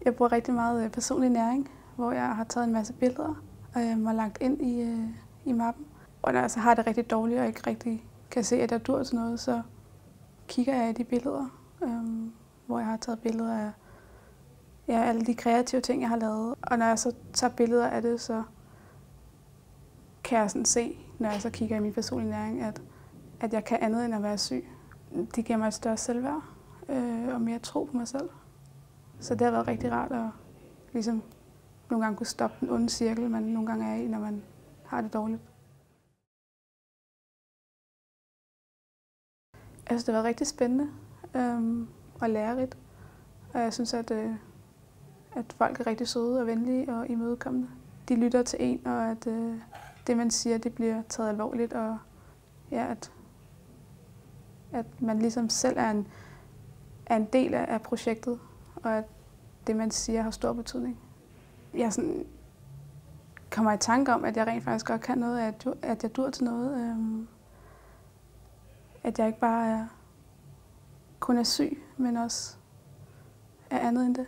Jeg bruger rigtig meget personlig næring, hvor jeg har taget en masse billeder og lagt ind i mappen. Og når jeg så har det rigtig dårligt og ikke rigtig kan se, at jeg dur til noget, så kigger jeg i de billeder, hvor jeg har taget billeder af alle de kreative ting, jeg har lavet. Og når jeg så tager billeder af det, så kan jeg sådan se, når jeg så kigger i min personlige næring, at jeg kan andet end at være syg. Det giver mig et større selvværd og mere tro på mig selv. Så det har været rigtig rart at ligesom nogle gange kunne stoppe den onde cirkel, man nogle gange er i, når man har det dårligt. Jeg synes, det har været rigtig spændende og lærerigt. Og jeg synes, at folk er rigtig søde og venlige og imødekommende. De lytter til en, og at det, man siger, det bliver taget alvorligt, og ja, at man ligesom selv er en del af projektet, og at det, man siger, har stor betydning. Jeg sådan kommer i tanke om, at jeg rent faktisk godt kan noget, at jeg dur til noget. At jeg ikke bare kun er syg, men også er andet end det.